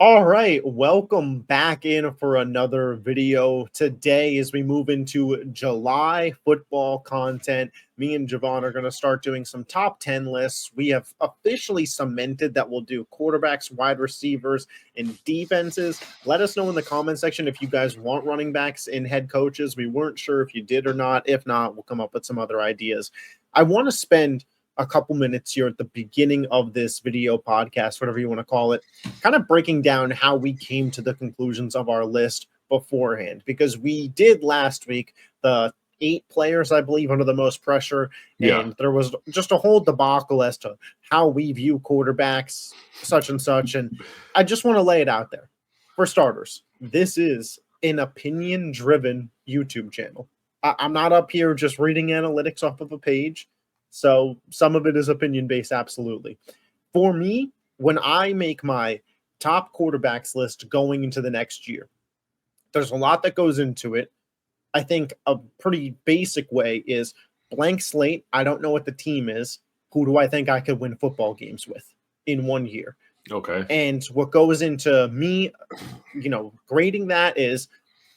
All right, welcome back in for another video today as we move into July football content. Me and JaVon are going to start doing some top 10 lists. We have officially cemented that we'll do quarterbacks, wide receivers, and defenses. Let us know in the comment section if you guys want running backs and head coaches. We weren't sure if you did or not. If not, we'll come up with some other ideas. I want to spend a couple minutes here at the beginning of this video podcast, whatever you want to call it, kind of breaking down how we came to the conclusions of our list beforehand, because we did last week the 8 players, I believe, under the most pressure, and there was just a whole debacle as to how we view quarterbacks, such and such, and I just want to lay it out there. For starters, this is an opinion-driven YouTube channel. I'm not up here just reading analytics off of a page. So some of it is opinion-based, absolutely. For me, when I make my top quarterbacks list going into the next year, there's a lot that goes into it. I think a pretty basic way is blank slate. I don't know what the team is. Who do I think I could win football games with in 1 year? Okay. And what goes into me, grading that is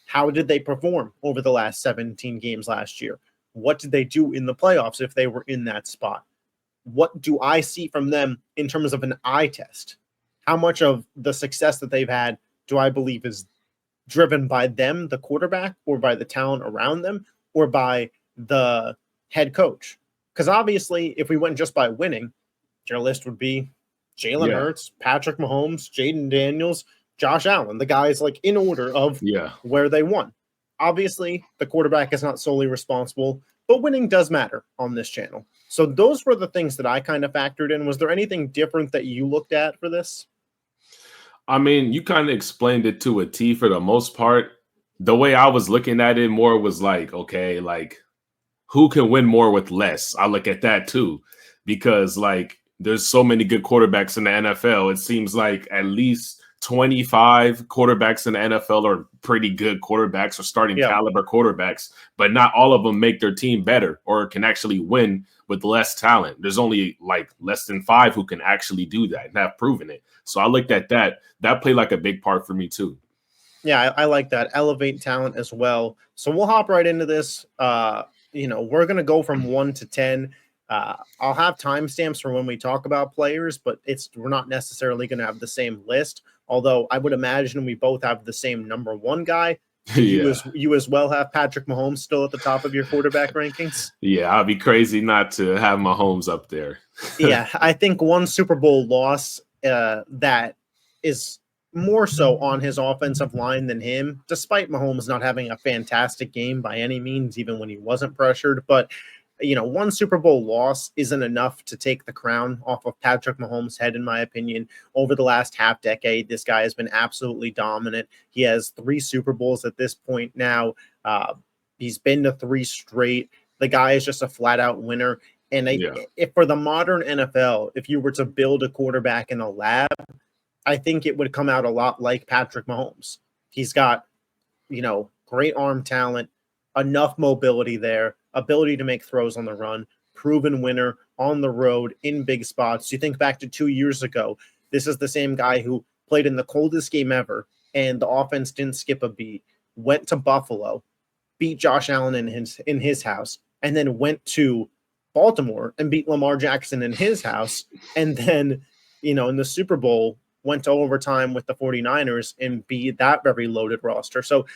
how did they perform over the last 17 games last year? What did they do in the playoffs if they were in that spot? What do I see from them in terms of an eye test? How much of the success that they've had do I believe is driven by them, the quarterback, or by the talent around them, or by the head coach? Because obviously, if we went just by winning, your list would be Jalen Hurts, Patrick Mahomes, Jayden Daniels, Josh Allen, the guys like in order of where they won. Obviously, the quarterback is not solely responsible, but winning does matter on this channel. So those were the things that I kind of factored in. Was there anything different that you looked at for this? I mean, you kind of explained it to a T for the most part. The way I was looking at it more was like, okay, like who can win more with less? I look at that too, because like there's so many good quarterbacks in the NFL. It seems like at least 25 quarterbacks in the NFL are pretty good quarterbacks or starting caliber quarterbacks, but not all of them make their team better or can actually win with less talent. There's only like less than 5 who can actually do that and have proven it. So I looked at that. That played like a big part for me too. Yeah, I like that. Elevate talent as well. So we'll hop right into this. We're going to go from 1 to 10. I'll have timestamps for when we talk about players, but we're not necessarily going to have the same list. Although I would imagine we both have the same number 1 guy. You as well have Patrick Mahomes still at the top of your quarterback rankings? Yeah, I'd be crazy not to have Mahomes up there. Yeah, I think one Super Bowl loss that is more so on his offensive line than him, despite Mahomes not having a fantastic game by any means, even when he wasn't pressured. But one Super Bowl loss isn't enough to take the crown off of Patrick Mahomes' head, in my opinion. Over the last half decade, this guy has been absolutely dominant. He has 3 Super Bowls at this point now. He's been to 3 straight. The guy is just a flat-out winner. And if for the modern NFL, if you were to build a quarterback in a lab, I think it would come out a lot like Patrick Mahomes. He's got, great arm talent, enough mobility there, ability to make throws on the run, proven winner on the road in big spots. You think back to 2 years ago, this is the same guy who played in the coldest game ever, and the offense didn't skip a beat, went to Buffalo, beat Josh Allen in his house, and then went to Baltimore and beat Lamar Jackson in his house, and then, in the Super Bowl, went to overtime with the 49ers and beat that very loaded roster. So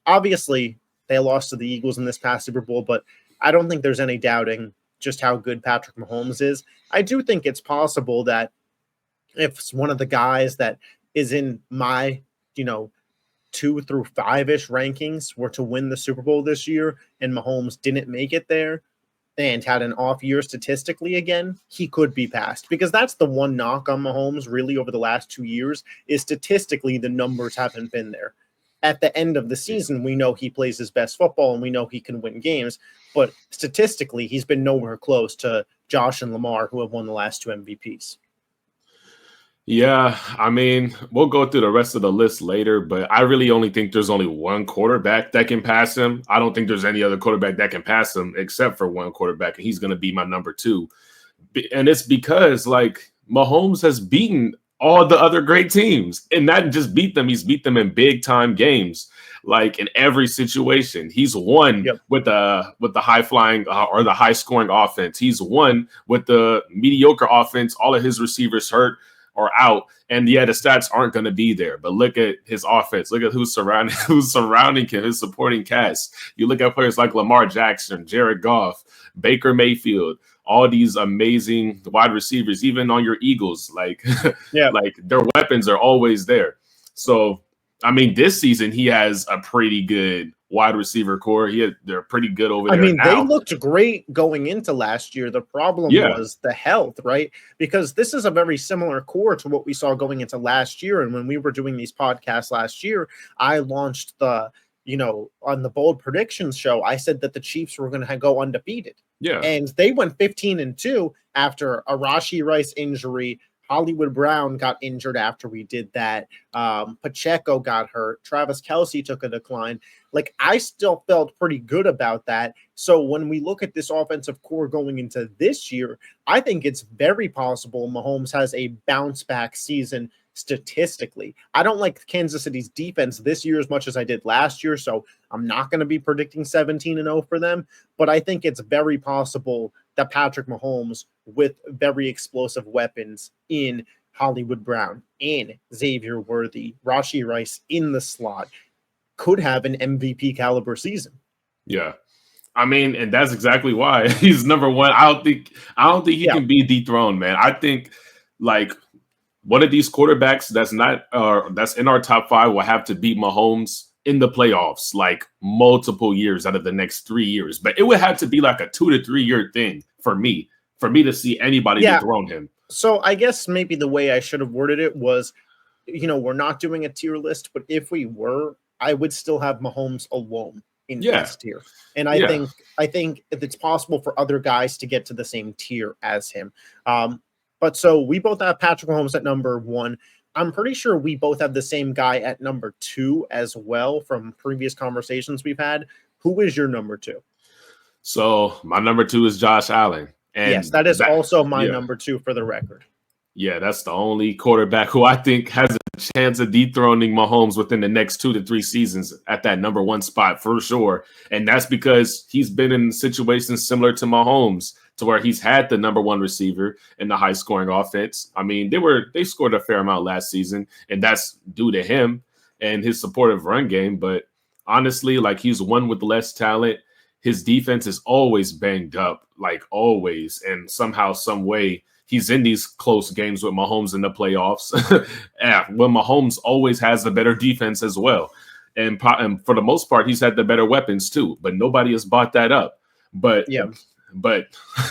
obviously they lost to the Eagles in this past Super Bowl, but I don't think there's any doubting just how good Patrick Mahomes is. I do think it's possible that if one of the guys that is in my, 2 through 5-ish rankings were to win the Super Bowl this year and Mahomes didn't make it there and had an off year statistically again, he could be passed, because that's the one knock on Mahomes really over the last 2 years is statistically the numbers haven't been there. At the end of the season, we know he plays his best football and we know he can win games, but statistically, he's been nowhere close to Josh and Lamar, who have won the last 2 MVPs. Yeah, I mean, we'll go through the rest of the list later, but I really only think there's only one quarterback that can pass him. I don't think there's any other quarterback that can pass him except for one quarterback, and he's going to be my number 2. And it's because, like, Mahomes has beaten all the other great teams, and not just beat them. He's beat them in big time games, like in every situation. He's won Yep. with the high flying or the high scoring offense. He's won with the mediocre offense. All of his receivers hurt or out, and yeah, the stats aren't going to be there. But look at his offense. Look at who's surrounding him, his supporting cast. You look at players like Lamar Jackson, Jared Goff, Baker Mayfield, all these amazing wide receivers, even on your Eagles, like Yeah. like their weapons are always there. So, I mean, this season he has a pretty good wide receiver core. They're pretty good over there now. They looked great going into last year. The problem was the health, right? Because this is a very similar core to what we saw going into last year. And when we were doing these podcasts last year, I launched on the Bold Predictions show, I said that the Chiefs were going to go undefeated. Yeah. And they went 15-2 after a Rashee Rice injury. Hollywood Brown got injured after we did that. Pacheco got hurt. Travis Kelce took a decline. Like, I still felt pretty good about that. So when we look at this offensive core going into this year, I think it's very possible Mahomes has a bounce back season statistically. I don't like Kansas City's defense this year as much as I did last year, so I'm not going to be predicting 17-0 for them, but I think it's very possible that Patrick Mahomes, with very explosive weapons in Hollywood Brown, in Xavier Worthy, Rashee Rice in the slot, could have an MVP caliber season. Yeah. I mean, and that's exactly why he's number one. I don't think he can be dethroned, man. I think like one of these quarterbacks that's in our top 5 will have to beat Mahomes in the playoffs like multiple years out of the next 3 years. But it would have to be like a 2 to 3 year thing for me to see anybody dethrone him. So I guess maybe the way I should have worded it was, we're not doing a tier list, but if we were, I would still have Mahomes alone in this tier. And I think it's possible for other guys to get to the same tier as him. But so we both have Patrick Mahomes at number 1. I'm pretty sure we both have the same guy at number 2 as well from previous conversations we've had. Who is your number 2? So my number 2 is Josh Allen. And yes, that is also my number 2 for the record. Yeah, that's the only quarterback who I think has a chance of dethroning Mahomes within the next 2 to 3 seasons at that number 1 spot for sure. And that's because he's been in situations similar to Mahomes, to where he's had the number 1 receiver in the high scoring offense. I mean, they scored a fair amount last season, and that's due to him and his supportive run game. But honestly, like, he's won with less talent. His defense is always banged up, like always. And somehow, some way, he's in these close games with Mahomes in the playoffs. When Mahomes always has the better defense as well. And for the most part, he's had the better weapons too. But nobody has bought that up. But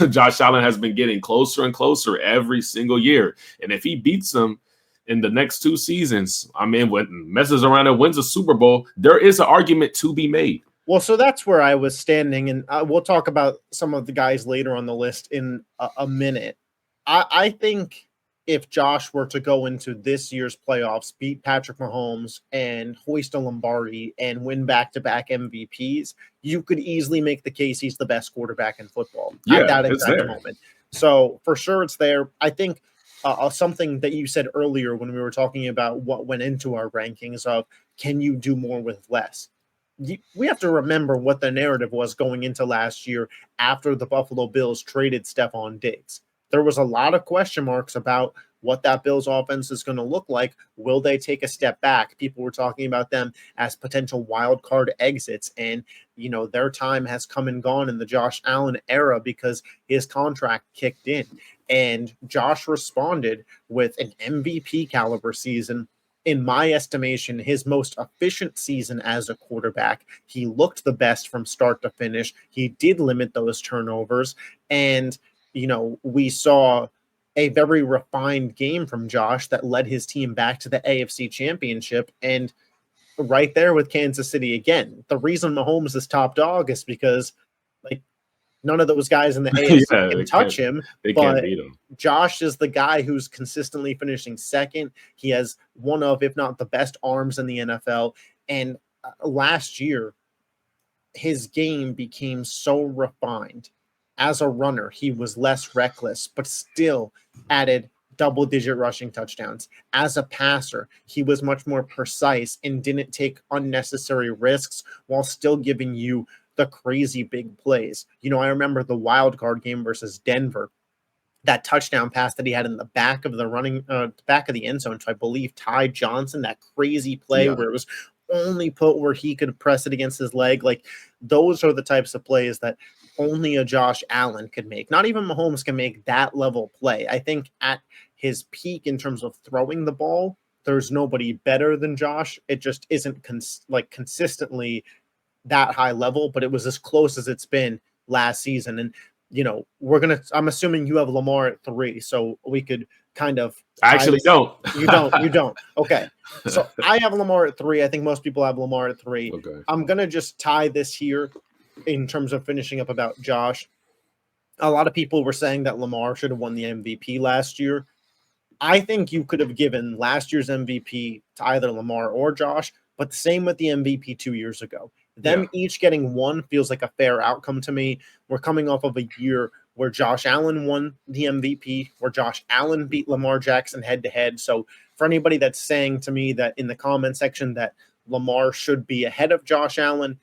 Josh Allen has been getting closer and closer every single year. And if he beats them in the next 2 seasons, I mean, when messes around and wins a Super Bowl, there is an argument to be made. Well, so that's where I was standing. And we'll talk about some of the guys later on the list in a minute. I think if Josh were to go into this year's playoffs, beat Patrick Mahomes and hoist a Lombardi and win back-to-back MVPs, you could easily make the case he's the best quarterback in football at that exact moment. So for sure it's there. I think something that you said earlier when we were talking about what went into our rankings of can you do more with less? We have to remember what the narrative was going into last year after the Buffalo Bills traded Stephon Diggs. There was a lot of question marks about what that Bills offense is going to look like. Will they take a step back? People were talking about them as potential wild card exits. And, their time has come and gone in the Josh Allen era because his contract kicked in. And Josh responded with an MVP caliber season. In my estimation, his most efficient season as a quarterback. He looked the best from start to finish. He did limit those turnovers. And we saw a very refined game from Josh that led his team back to the AFC Championship. And right there with Kansas City again, the reason Mahomes is top dog is because none of those guys in the AFC can touch him. They can't beat him. Josh is the guy who's consistently finishing second. He has one of, if not the best arms in the NFL. And last year, his game became so refined. As a runner, he was less reckless, but still added double-digit rushing touchdowns. As a passer, he was much more precise and didn't take unnecessary risks while still giving you the crazy big plays. You know, I remember the wild card game versus Denver, that touchdown pass that he had in the back of the back of the end zone to, I believe, Ty Johnson, that crazy play where it was only put where he could press it against his leg. Like, those are the types of plays that only a Josh Allen could make. Not even Mahomes can make that level play. I think at his peak in terms of throwing the ball, there's nobody better than Josh. It just isn't consistently that high level, but it was as close as it's been last season. And you know, I'm assuming you have Lamar at 3, so we could kind of. I actually don't. You don't. Okay. So I have Lamar at 3. I think most people have Lamar at 3. Okay. I'm going to just tie this here in terms of finishing up about Josh. A lot of people were saying that Lamar should have won the MVP last year. I think you could have given last year's MVP to either Lamar or Josh, but the same with the MVP 2 years ago. Them each getting one feels like a fair outcome to me. We're coming off of a year where Josh Allen won the MVP, where Josh Allen beat Lamar Jackson head-to-head. So for anybody that's saying to me that in the comment section that Lamar should be ahead of Josh Allen,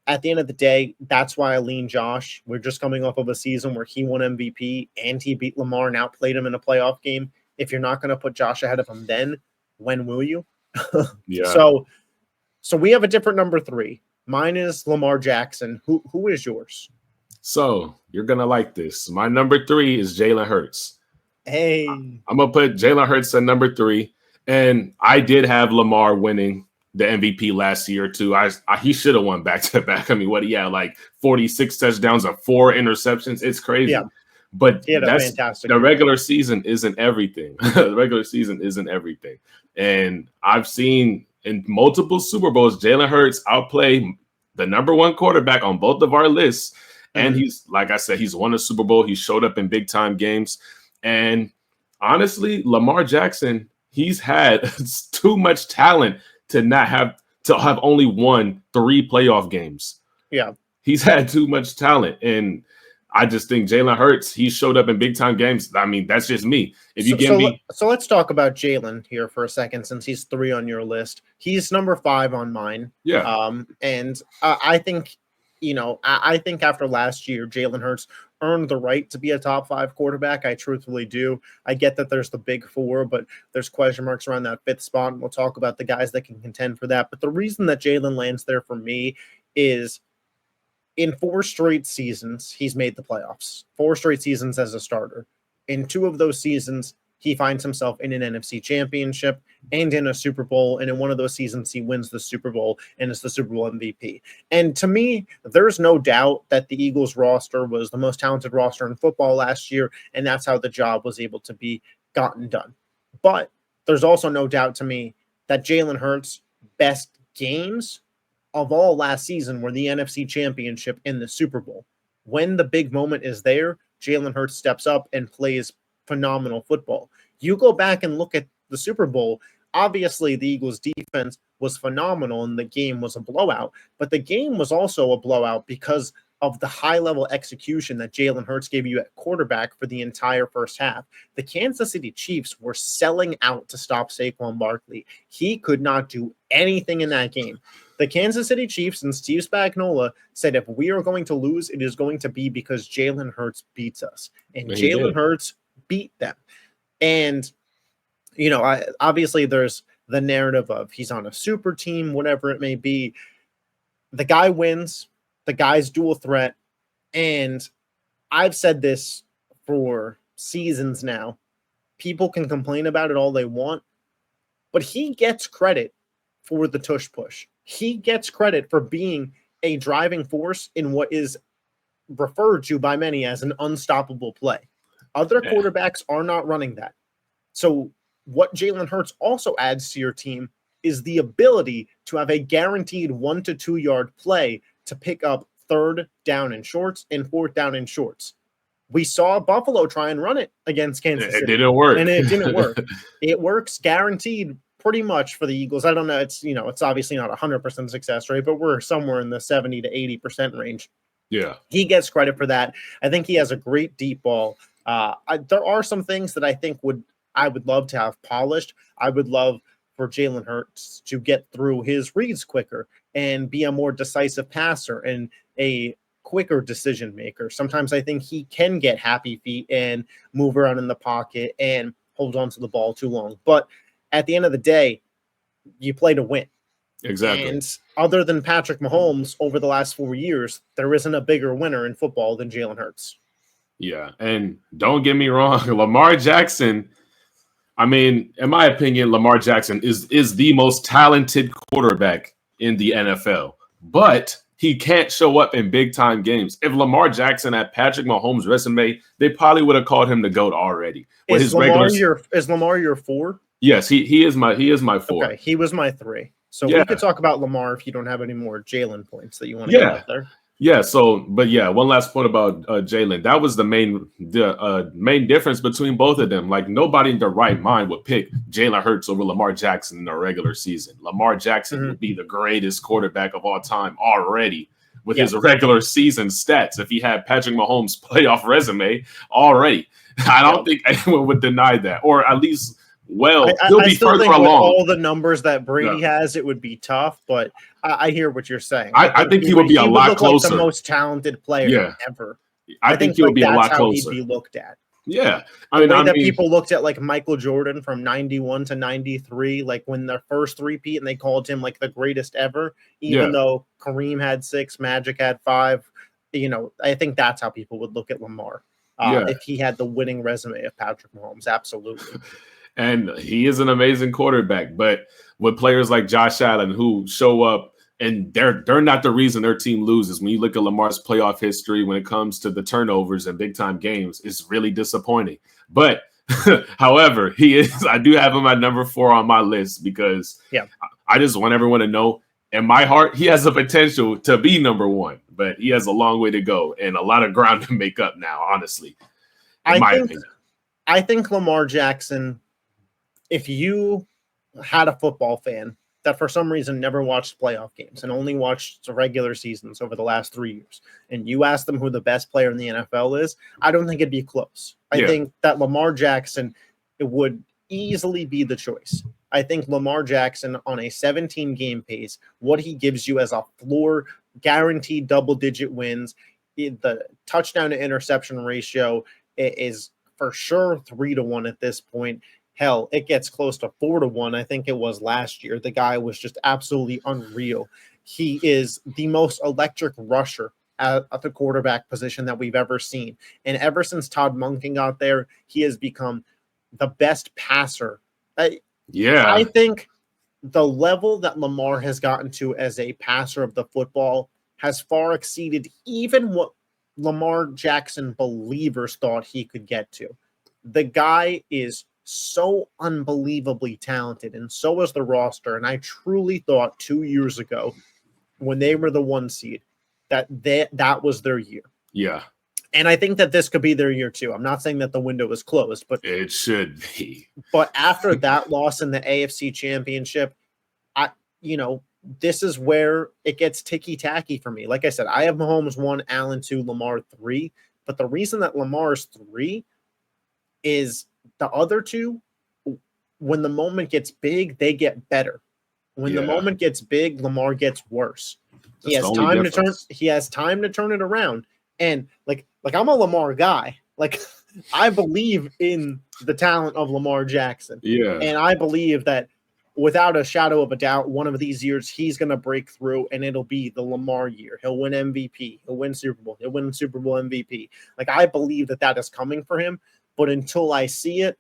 at the end of the day, that's why I lean Josh. We're just coming off of a season where he won MVP and he beat Lamar and outplayed him in a playoff game. If you're not going to put Josh ahead of him, then when will you? So we have a different number 3. Mine is Lamar Jackson. Who is yours? So you're going to like this. My number 3 is Jalen Hurts. Hey. I'm going to put Jalen Hurts at number 3. And I did have Lamar winning the MVP last year, too. He should have won back-to-back. I mean, what he had, like 46 touchdowns and 4 interceptions. It's crazy. Yeah. But the regular season isn't everything. The regular season isn't everything. And I've seen in multiple Super Bowls, Jalen Hurts outplay the number 1 quarterback on both of our lists. And he's, like I said, he's won a Super Bowl. He showed up in big-time games. And honestly, Lamar Jackson, he's had too much talent to have only won 3 playoff games. Yeah. He's had too much talent. And I just think Jalen Hurts, he showed up in big-time games. I mean, that's just me. So let's talk about Jalen here for a second, since he's 3 on your list. He's number 5 on mine. Yeah. And I think, you know, I think after last year, Jalen Hurts earned the right to be a top 5 quarterback. I truthfully do. I get that there's the big 4, but there's question marks around that 5th spot, and we'll talk about the guys that can contend for that. But the reason that Jalen lands there for me is in 4 straight seasons, he's made the playoffs. 4 straight seasons as a starter. In 2 of those seasons, he finds himself in an NFC championship and in a Super Bowl. And in one of those seasons, he wins the Super Bowl and is the Super Bowl MVP. And to me, there's no doubt that the Eagles roster was the most talented roster in football last year. And that's how the job was able to be gotten done. But there's also no doubt to me that Jalen Hurts' best games of all last season were the NFC Championship and the Super Bowl. When the big moment is there, Jalen Hurts steps up and plays phenomenal football. You go back and look at the Super Bowl, obviously the Eagles defense was phenomenal and the game was a blowout, but the game was also a blowout because of the high-level execution that Jalen Hurts gave you at quarterback for the entire first half. The Kansas City Chiefs were selling out to stop Saquon Barkley. He could not do anything in that game. The Kansas City Chiefs and Steve Spagnuolo said if we are going to lose, it is going to be because Jalen Hurts beats us. And Jalen Hurts beat them. And, you know, obviously there's the narrative of he's on a super team, whatever it may be. The guy wins. The guy's dual threat. And I've said this for seasons now. People can complain about it all they want, but he gets credit for the tush push. He gets credit for being a driving force in what is referred to by many as an unstoppable play. Other quarterbacks are not running that. So what Jalen Hurts also adds to your team is the ability to have a guaranteed 1 to 2 yard play to pick up 3rd down and shorts and 4th down and shorts. We saw Buffalo try and run it against Kansas City. It didn't work. And it didn't work. It works guaranteed pretty much for the Eagles. I don't know. It's, you know, it's obviously not 100% success rate, but we're somewhere in the 70 to 80% range. Yeah. He gets credit for that. I think he has a great deep ball. There are some things that I think I would love to have polished. I would love for Jalen Hurts to get through his reads quicker and be a more decisive passer and a quicker decision maker. Sometimes I think he can get happy feet and move around in the pocket and hold on to the ball too long. But at the end of the day, you play to win. Exactly. And other than Patrick Mahomes over the last 4 years, there isn't a bigger winner in football than Jalen Hurts. Yeah. And don't get me wrong, Lamar Jackson, I mean, in my opinion, Lamar Jackson is the most talented quarterback in the NFL. But he can't show up in big-time games. If Lamar Jackson had Patrick Mahomes' resume, they probably would have called him the GOAT already. Is Lamar your 4? Yes, he is my 4. Okay, he was my 3. So Yeah. we could talk about Lamar if you don't have any more Jalen points that you want to get out there. Yeah. So, but yeah, one last point about Jalen. That was the main difference between both of them. Like nobody in their right mind would pick Jalen Hurts over Lamar Jackson in a regular season. Lamar Jackson would be the greatest quarterback of all time already with his regular season stats. If he had Patrick Mahomes' playoff resume already, I don't think anyone would deny that, or at least. Well, he'll be further along. With all the numbers that Brady has, it would be tough, but I hear what you're saying. I think he would be a lot closer. Like the most talented player ever. I think he would be a lot closer. That's how he'd be looked at. Yeah. The way that people looked at like Michael Jordan from 91 to 93, like when their first three-peat and they called him like the greatest ever, even though Kareem had 6, Magic had 5. I think that's how people would look at Lamar if he had the winning resume of Patrick Mahomes. Absolutely. And he is an amazing quarterback, but with players like Josh Allen who show up and they're not the reason their team loses. When you look at Lamar's playoff history, when it comes to the turnovers and big time games, it's really disappointing. But however, I do have him at number 4 on my list because I just want everyone to know in my heart, he has the potential to be number 1, but he has a long way to go and a lot of ground to make up now, honestly, in my opinion. I think Lamar Jackson, if you had a football fan that for some reason never watched playoff games and only watched the regular seasons over the last 3 years, and you ask them who the best player in the NFL is, I don't think it'd be close. I think that Lamar Jackson would easily be the choice. I think Lamar Jackson on a 17-game pace, what he gives you as a floor, guaranteed double-digit wins, the touchdown to interception ratio is for sure 3-1 at this point. Hell, it gets close to 4-1. I think it was last year. The guy was just absolutely unreal. He is the most electric rusher at the quarterback position that we've ever seen. And ever since Todd Monken got there, he has become the best passer. I think the level that Lamar has gotten to as a passer of the football has far exceeded even what Lamar Jackson believers thought he could get to. The guy is so unbelievably talented, and so is the roster. And I truly thought 2 years ago, when they were the 1 seed, that was their year. Yeah. And I think that this could be their year too. I'm not saying that the window is closed, but it should be. But after that loss in the AFC Championship, this is where it gets ticky-tacky for me. Like I said, I have Mahomes 1, Allen 2, Lamar 3. But the reason that Lamar's 3 is the other 2, when the moment gets big, they get better. When the moment gets big, Lamar gets worse. He has time to turn it around. And like I'm a Lamar guy. Like I believe in the talent of Lamar Jackson. Yeah. And I believe that without a shadow of a doubt, one of these years he's going to break through and it'll be the Lamar year. He'll win MVP. He'll win Super Bowl. He'll win Super Bowl MVP. Like I believe that is coming for him. But until I see it,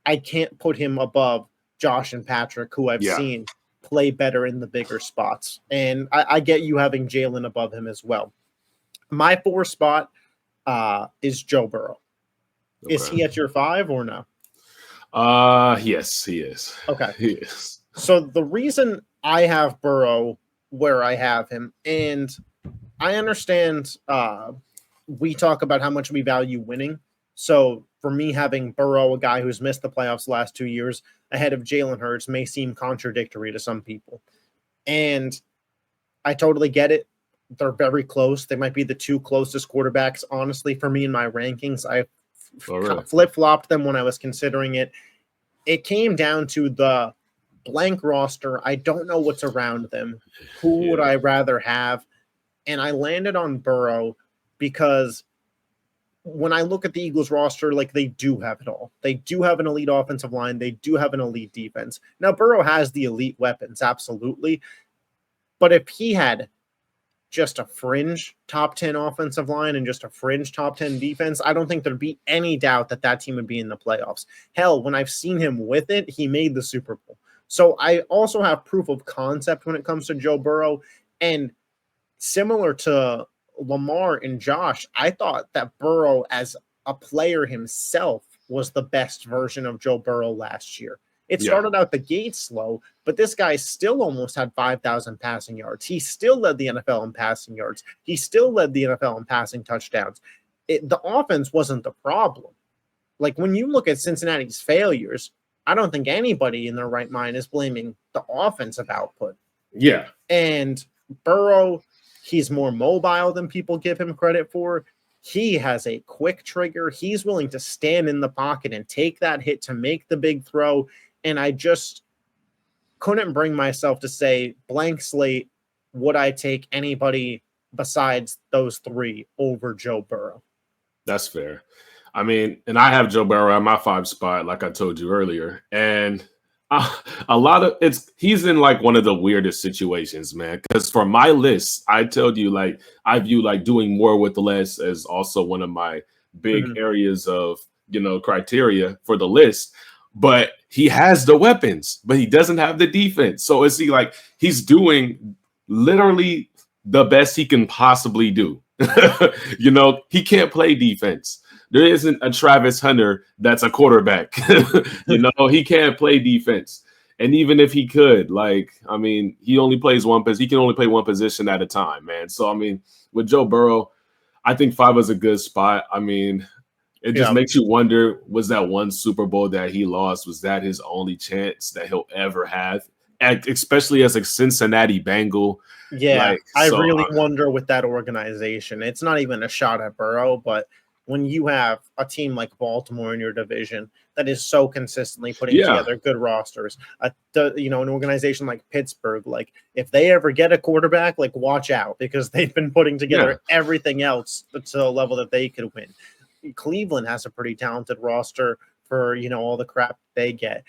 I can't put him above Josh and Patrick, who I've seen play better in the bigger spots. And I get you having Jalen above him as well. My 4 spot is Joe Burrow. Okay. Is he at your 5 or no? Yes, he is. Okay. He is. So the reason I have Burrow where I have him, and I understand we talk about how much we value winning. So for me, having Burrow, a guy who's missed the playoffs the last 2 years, ahead of Jalen Hurts may seem contradictory to some people. And I totally get it. They're very close. They might be the 2 closest quarterbacks, honestly, for me in my rankings. I flip-flopped them when I was considering it. it came down to the blank roster. I don't know what's around them. Who would I rather have? And I landed on Burrow because when I look at the Eagles roster, like, they do have it all. They do have an elite offensive line. They do have an elite defense. Now, Burrow has the elite weapons, absolutely. But if he had just a fringe top 10 offensive line and just a fringe top 10 defense, I don't think there'd be any doubt that that team would be in the playoffs. Hell, when I've seen him with it, he made the Super Bowl. So I also have proof of concept when it comes to Joe Burrow. And similar to Lamar and Josh, I thought that Burrow as a player himself was the best version of Joe Burrow last year. It started out the gate slow, but this guy still almost had 5,000 passing yards. He still led the NFL in passing yards. He still led the NFL in passing touchdowns. The offense wasn't the problem. Like, when you look at Cincinnati's failures, I don't think anybody in their right mind is blaming the offensive output. Yeah. And Burrow, he's more mobile than people give him credit for. He has a quick trigger. He's willing to stand in the pocket and take that hit to make the big throw. And I just couldn't bring myself to say, blank slate, would I take anybody besides those three over Joe Burrow? That's fair. I mean, and I have Joe Burrow at my 5 spot, like I told you earlier. And a lot of he's in like one of the weirdest situations, man. Because for my list, I told you, like, I view like doing more with less as also one of my big areas of, criteria for the list. But he has the weapons, but he doesn't have the defense. So it's like he's doing literally the best he can possibly do. He can't play defense. There isn't a Travis Hunter that's a quarterback. He can't play defense. And even if he could, he only plays he can only play one position at a time, man. So, with Joe Burrow, I think 5 is a good spot. It just makes you wonder, was that one Super Bowl that he lost, was that his only chance that he'll ever have? Especially as a Cincinnati Bengal. Yeah, I really wonder with that organization. It's not even a shot at Burrow, but when you have a team like Baltimore in your division that is so consistently putting together good rosters, an organization like Pittsburgh, like, if they ever get a quarterback, like, watch out, because they've been putting together everything else to the level that they could win. Cleveland has a pretty talented roster for, all the crap they get.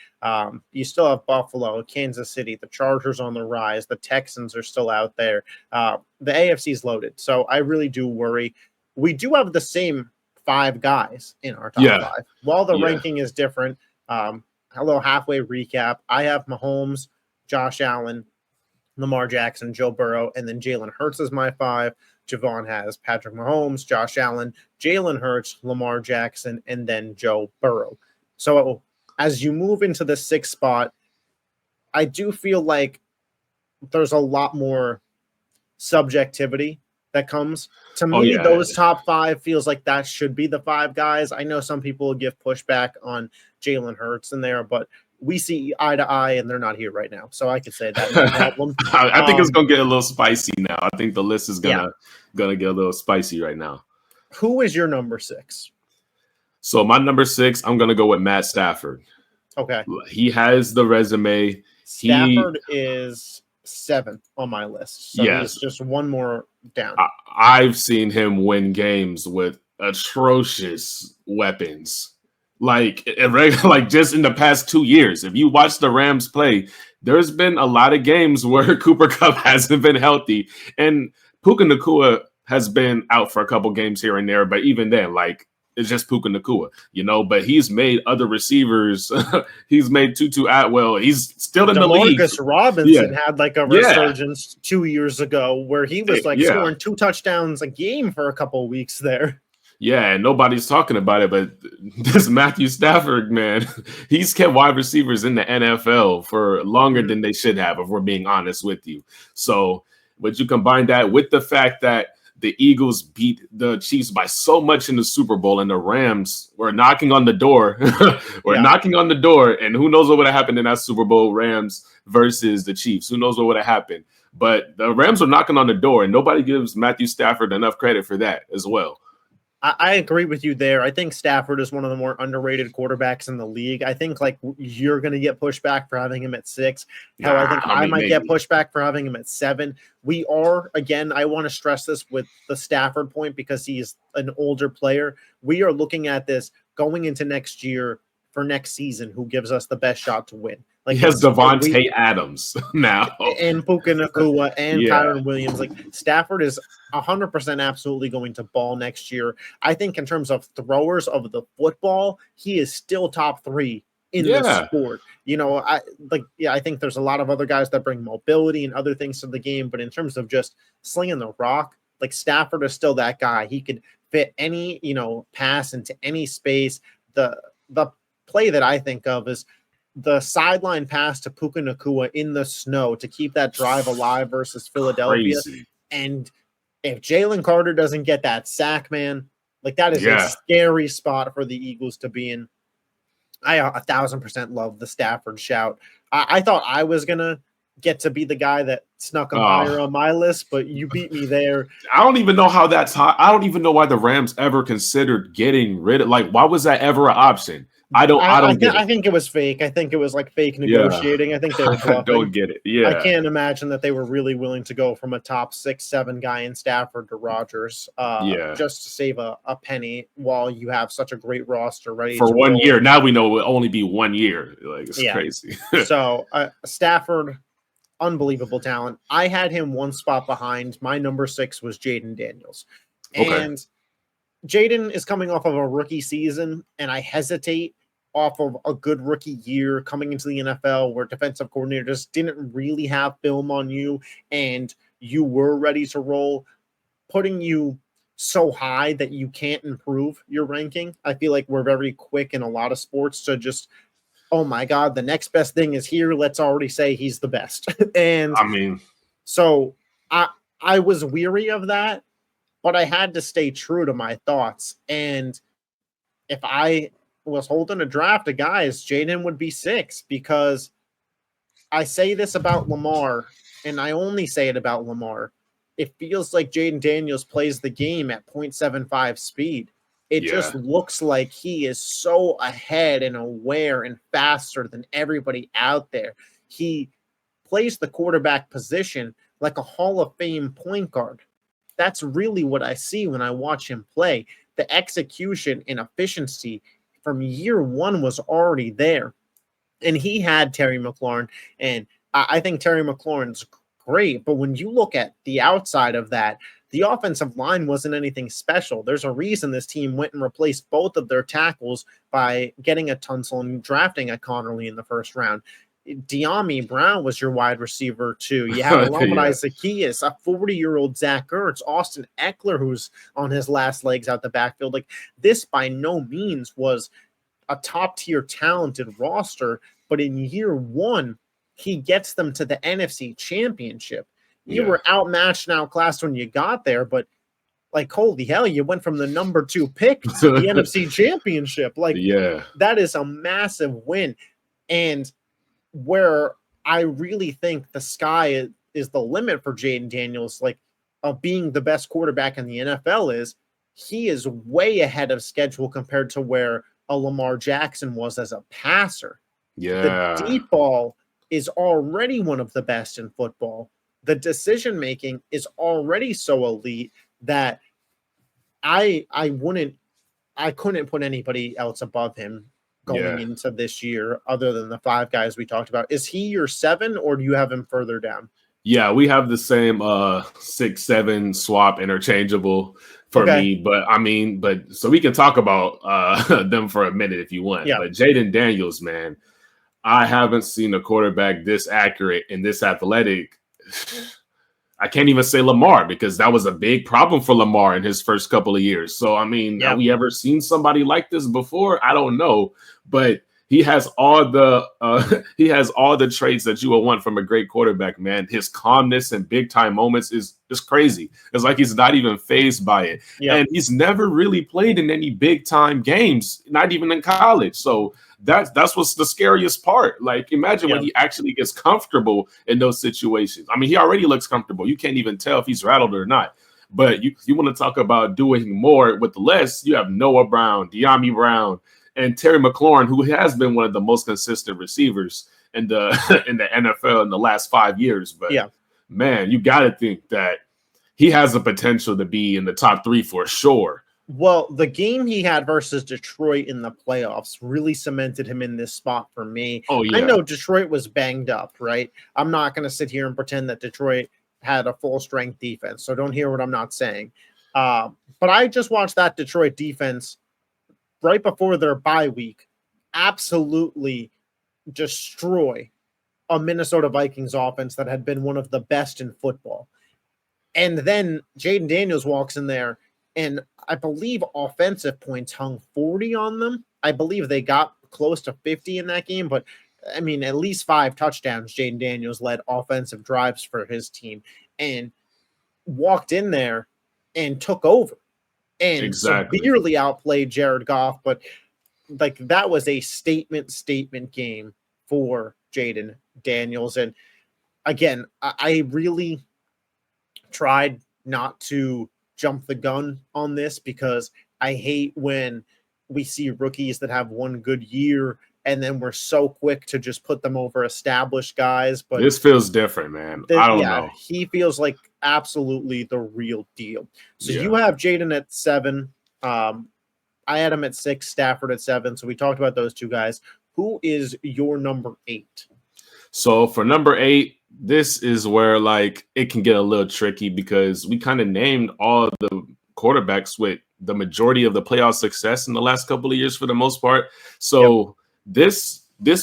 You still have Buffalo, Kansas City, the Chargers on the rise, the Texans are still out there. The AFC is loaded. So I really do worry. We do have the same 5 guys in our top 5. While the ranking is different, a little halfway recap. I have Mahomes, Josh Allen, Lamar Jackson, Joe Burrow, and then Jalen Hurts is my 5. JaVon has Patrick Mahomes, Josh Allen, Jalen Hurts, Lamar Jackson, and then Joe Burrow. So as you move into the 6th spot, I do feel like there's a lot more subjectivity that comes. To me, those top 5 feels like that should be the 5 guys. I know some people will give pushback on Jalen Hurts in there, but we see eye to eye, and they're not here right now. So I could say that no problem. I think it's going to get a little spicy now. I think the list is going to get a little spicy right now. Who is your number 6? So my number 6, I'm going to go with Matt Stafford. Okay. He has the resume. Stafford is 7th on my list. So he's just one more down. I've seen him win games with atrocious weapons. Like just in the past 2 years, if you watch the Rams play, there's been a lot of games where Cooper Kupp hasn't been healthy, and Puka Nacua has been out for a couple games here and there. But even then, it's just Puka Nacua, But he's made other receivers. He's made Tutu Atwell. He's still in the league. Demarcus Robinson had a resurgence 2 years ago where he was scoring 2 touchdowns a game for a couple of weeks there. Yeah, and nobody's talking about it, but this Matthew Stafford, man, he's kept wide receivers in the NFL for longer than they should have, if we're being honest with you. So, but you combine that with the fact that the Eagles beat the Chiefs by so much in the Super Bowl, and the Rams were knocking on the door. Knocking on the door, and who knows what would have happened in that Super Bowl, Rams versus the Chiefs. Who knows what would have happened? But the Rams were knocking on the door, and nobody gives Matthew Stafford enough credit for that as well. I agree with you there. I think Stafford is one of the more underrated quarterbacks in the league. I think like you're going to get pushback for having him at 6. Hell, I think I might get pushback for having him at 7. We are, again, I want to stress this with the Stafford point because he's an older player. We are looking at this going into next year for next season, who gives us the best shot to win. Like, he has Devontae Adams now. And Puka Nacua and Kyron Williams. Like, Stafford is 100% absolutely going to ball next year. I think in terms of throwers of the football, he is still top 3 in the sport. You know, I think there's a lot of other guys that bring mobility and other things to the game, but in terms of just slinging the rock, like Stafford is still that guy. He could fit any, pass into any space. The play that I think of is the sideline pass to Puka Nacua in the snow to keep that drive alive versus Philadelphia. Crazy. And if Jalen Carter doesn't get that sack, man, like that is a scary spot for the Eagles to be in. I 1,000% love the Stafford shout. I thought I was going to get to be the guy that snuck him higher on my list, but you beat me there. I don't even know how that's high. I don't even know why the Rams ever considered getting rid of, like, why was that ever an option? I think it was fake. I think it was like fake negotiating. I think they were bluffing. Don't get it. Yeah. I can't imagine that they were really willing to go from a top 6-7 guy in Stafford to Rodgers just to save a penny while you have such a great roster ready for 1 year. Now we know it will only be 1 year. Like, it's crazy. So Stafford, unbelievable talent. I had him one spot behind. My number 6 was Jayden Daniels. And Jayden is coming off of a rookie season, and I hesitate off of a good rookie year coming into the NFL where defensive coordinators didn't really have film on you and you were ready to roll, putting you so high that you can't improve your ranking. I feel like we're very quick in a lot of sports to just, oh my God, the next best thing is here. Let's already say he's the best. And I mean, so I was weary of that, but I had to stay true to my thoughts. And if I was holding a draft of guys, Jayden would be 6, because I say this about Lamar, and I only say it about Lamar. It feels like Jayden Daniels plays the game at 0.75 speed. It just looks like he is so ahead and aware and faster than everybody out there. He plays the quarterback position like a Hall of Fame point guard. That's really what I see when I watch him play. The execution and efficiency from year 1 was already there. And he had Terry McLaurin, and I think Terry McLaurin's great. But when you look at the outside of that, the offensive line wasn't anything special. There's a reason this team went and replaced both of their tackles by getting a Tunsil and drafting a Connerly in the first round. De'Ami Brown was your wide receiver too. You have Lamar Zaccheaus, a 40-year-old Zach Ertz, Austin Eckler, who's on his last legs out the backfield. Like, this by no means was a top-tier talented roster, but in year 1, he gets them to the NFC Championship. You were outmatched and outclassed when you got there, but like, holy hell, you went from the number 2 pick to the NFC Championship. Like, that is a massive win. And where I really think the sky is the limit for Jayden Daniels, like, of being the best quarterback in the NFL, is he is way ahead of schedule compared to where a Lamar Jackson was as a passer. The deep ball is already one of the best in football. The decision-making is already so elite that I couldn't put anybody else above him going into this year, other than the 5 guys we talked about. Is he your 7, or do you have him further down? Yeah, we have the same 6-7 swap interchangeable for me. But I mean, so we can talk about them for a minute if you want. But Jayden Daniels, man, I haven't seen a quarterback this accurate and this athletic. I can't even say Lamar, because that was a big problem for Lamar in his first couple of years. So, I mean, have we ever seen somebody like this before? I don't know, but he has all the traits that you would want from a great quarterback, man. His calmness and big time moments is crazy. It's like he's not even fazed by it. And he's never really played in any big time games, not even in college. So that's what's the scariest part. Like, imagine when he actually gets comfortable in those situations. I mean, he already looks comfortable. You can't even tell if he's rattled or not. But you want to talk about doing more with less, you have Noah Brown, De'Ami Brown, and Terry McLaurin, who has been one of the most consistent receivers in the in the NFL in the last 5 years. But yeah, man, you got to think that he has the potential to be in the top 3 for sure. Well, the game he had versus Detroit in the playoffs really cemented him in this spot for me. Oh, yeah. I know Detroit was banged up, right? I'm not going to sit here and pretend that Detroit had a full strength defense, so don't hear what I'm not saying. But I just watched that Detroit defense right before their bye week absolutely destroy a Minnesota Vikings offense that had been one of the best in football. And then Jayden Daniels walks in there, and I believe offensive points hung 40 on them. I believe they got close to 50 in that game, but I mean, at least 5 touchdowns. Jayden Daniels led offensive drives for his team and walked in there and took over and severely outplayed Jared Goff. But like, that was a statement game for Jayden Daniels. And again, I really tried not to jump the gun on this because I hate when we see rookies that have one good year and then we're so quick to just put them over established guys. But this feels different, man. I don't know. He feels like absolutely the real deal. So you have Jayden at 7. I had him at 6, Stafford at 7. So we talked about those two guys. Who is your number 8? So for number 8, this is where like it can get a little tricky because we kind of named all the quarterbacks with the majority of the playoff success in the last couple of years for the most part. So this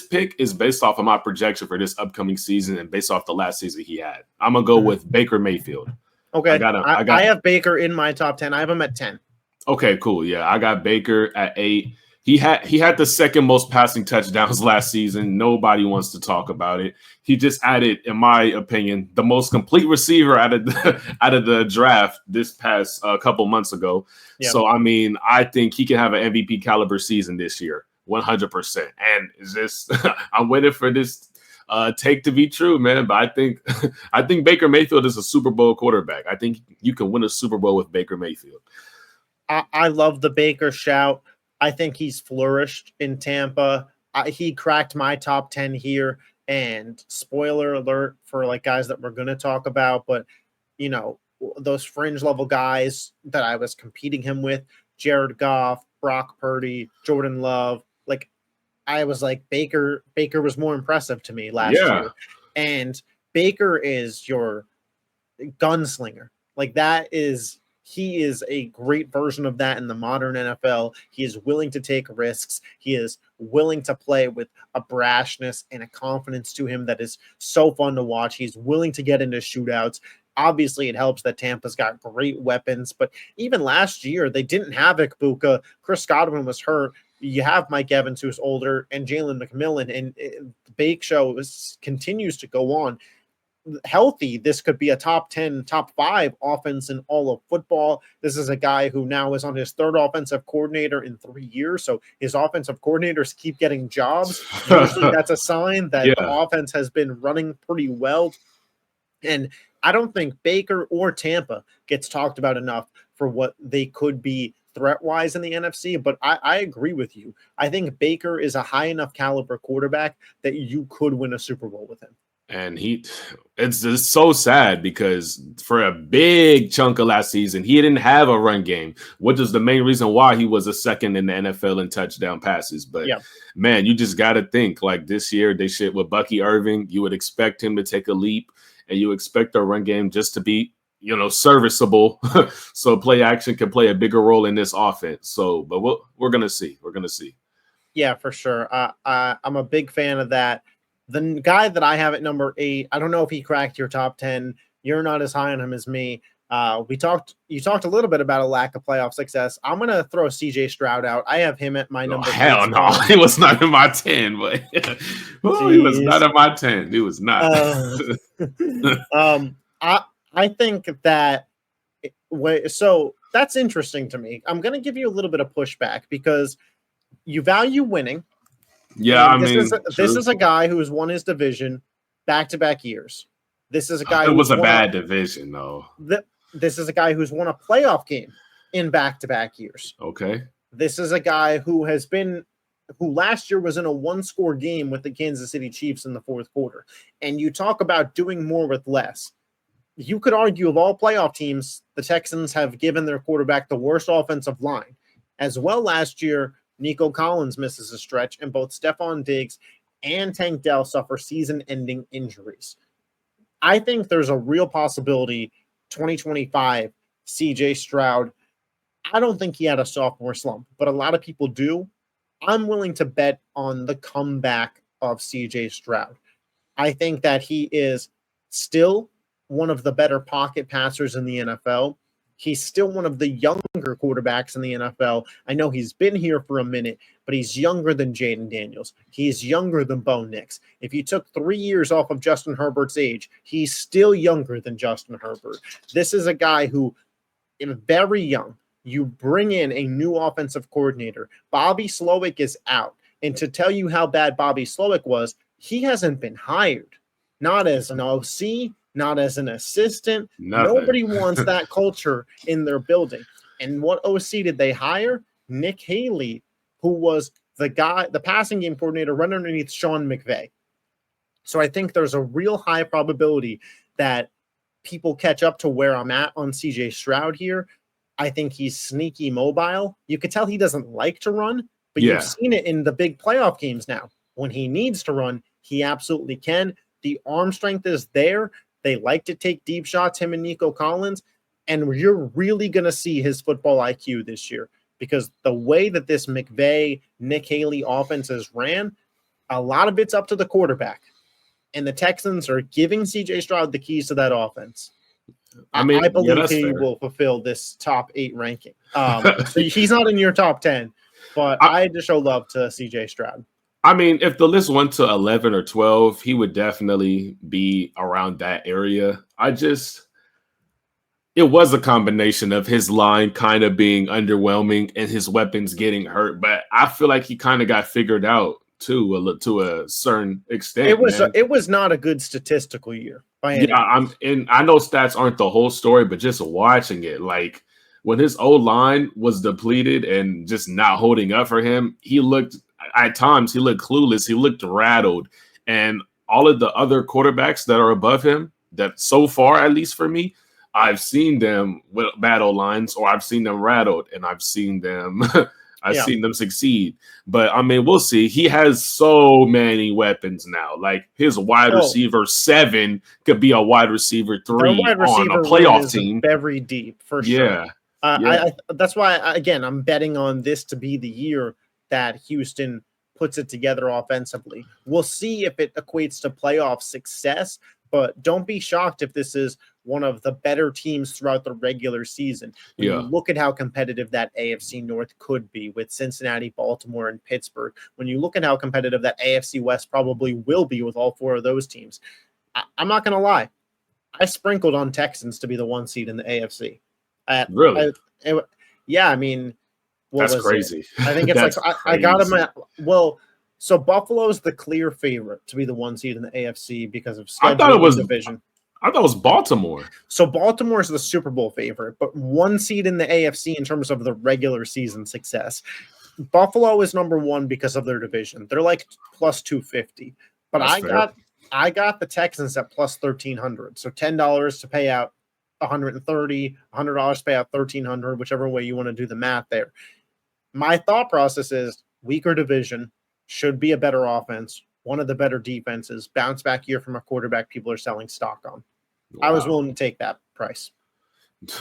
pick is based off of my projection for this upcoming season and based off the last season he had. I'm gonna go with Baker Mayfield. Okay, I have Baker in my top 10. I have him at 10. Okay, cool. Yeah, I got Baker at 8. He had the second most passing touchdowns last season. Nobody wants to talk about it. He just added, in my opinion, the most complete receiver out of the draft this past couple months ago. Yep. So, I mean, I think he can have an MVP caliber season this year, 100%. And is this? I'm waiting for this take to be true, man. But I think Baker Mayfield is a Super Bowl quarterback. I think you can win a Super Bowl with Baker Mayfield. I love the Baker shout. I think he's flourished in Tampa. He cracked my top 10 here. And spoiler alert for like guys that we're going to talk about, but you know, those fringe level guys that I was competing him with, Jared Goff, Brock Purdy, Jordan Love, like I was like Baker was more impressive to me last year. And Baker is your gunslinger. Like he is a great version of that in the modern NFL. He is willing to take risks. He is willing to play with a brashness and a confidence to him that is so fun to watch. He's willing to get into shootouts. Obviously, it helps that Tampa's got great weapons, but even last year, they didn't have Ikbuka. Chris Godwin was hurt. You have Mike Evans, who's older, and Jalen McMillan, and the Bake Show continues to go on. Healthy, this could be a top 10, top 5 offense in all of football. This is a guy who now is on his 3rd offensive coordinator in 3 years. So his offensive coordinators keep getting jobs. Usually that's a sign that the offense has been running pretty well. And I don't think Baker or Tampa gets talked about enough for what they could be threat-wise in the NFC, but I agree with you. I think Baker is a high enough caliber quarterback that you could win a Super Bowl with him. And it's just so sad because for a big chunk of last season, he didn't have a run game, which is the main reason why he was a second in the NFL in touchdown passes. But man, you just got to think like this year, they shit with Bucky Irving. You would expect him to take a leap and you expect the run game just to be, serviceable. So play action can play a bigger role in this offense. So, but we're going to see. We're going to see. Yeah, for sure. I'm a big fan of that. The guy that I have at number 8, I don't know if he cracked your top 10. You're not as high on him as me. You talked a little bit about a lack of playoff success. I'm going to throw CJ Stroud out. I have him at my number 8. Hell no. He was not in my 10, but he was not in my 10. He was not. I think that so that's interesting to me. I'm going to give you a little bit of pushback because you value winning. Yeah, this is a guy who has won his division back-to-back years. This is a guy who was a bad division, though. This is a guy who's won a playoff game in back-to-back years. Okay. This is a guy who last year was in a one-score game with the Kansas City Chiefs in the fourth quarter. And you talk about doing more with less. You could argue of all playoff teams, the Texans have given their quarterback the worst offensive line. As well, last year, Nico Collins misses a stretch, and both Stephon Diggs and Tank Dell suffer season-ending injuries. I think there's a real possibility 2025 CJ Stroud. I don't think he had a sophomore slump, but a lot of people do. I'm willing to bet on the comeback of CJ Stroud. I think that he is still one of the better pocket passers in the NFL. He's still one of the younger quarterbacks in the NFL. I know he's been here for a minute, but he's younger than Jayden Daniels. He's younger than Bo Nix. If you took 3 years off of Justin Herbert's age, he's still younger than Justin Herbert. This is a guy who is very young. You bring in a new offensive coordinator. Bobby Slowick is out. And to tell you how bad Bobby Slowick was, he hasn't been hired. Not as an OC, not as an assistant. Nothing. Nobody wants that culture in their building. And what OC did they hire? Nick Haley, who was the passing game coordinator right underneath Sean McVay. So I think there's a real high probability that people catch up to where I'm at on CJ Stroud here. I think he's sneaky mobile. You could tell he doesn't like to run, but you've seen it in the big playoff games now. When he needs to run, he absolutely can. The arm strength is there. They like to take deep shots, him and Nico Collins, and you're really going to see his football IQ this year because the way that this McVay, Nick Haley offense is ran, a lot of it's up to the quarterback, and the Texans are giving CJ Stroud the keys to that offense. I believe he will fulfill this top 8 ranking. So he's not in your top 10, but I had to show love to CJ Stroud. I mean, if the list went to 11 or 12, he would definitely be around that area. It was a combination of his line kind of being underwhelming and his weapons getting hurt. But I feel like he kind of got figured out too, to a certain extent. It was not a good statistical year. And I know stats aren't the whole story, but just watching it, like when his O-line was depleted and just not holding up for him, at times he looked clueless. He looked rattled. And all of the other quarterbacks that are above him, that so far, at least for me, I've seen them with bad O-lines, or I've seen them rattled, and I've seen them seen them succeed. But I mean, we'll see. He has so many weapons now. Like his wide receiver 7 could be a wide receiver 3 on a playoff team. Very deep for sure. Yeah. That's why I'm betting on this to be the year that Houston puts it together offensively. We'll see if it equates to playoff success, but don't be shocked if this is one of the better teams throughout the regular season. When you look at how competitive that AFC North could be with Cincinnati, Baltimore, and Pittsburgh. When you look at how competitive that AFC West probably will be with all 4 of those teams. I'm not going to lie. I sprinkled on Texans to be the 1 seed in the AFC. Really? I mean, that's crazy. I think it's I got them at so Buffalo's the clear favorite to be the 1 seed in the AFC because of schedule. I thought it was division. I thought it was Baltimore. So Baltimore is the Super Bowl favorite, but 1 seed in the AFC in terms of the regular season success. Buffalo is number 1 because of their division. They're like plus 250. But I got the Texans at plus 1,300. So $10 to pay out $130, $100 to pay out $1,300, whichever way you want to do the math there. My thought process is weaker division, should be a better offense, one of the better defenses, bounce back year from a quarterback people are selling stock on. Wow. I was willing to take that price.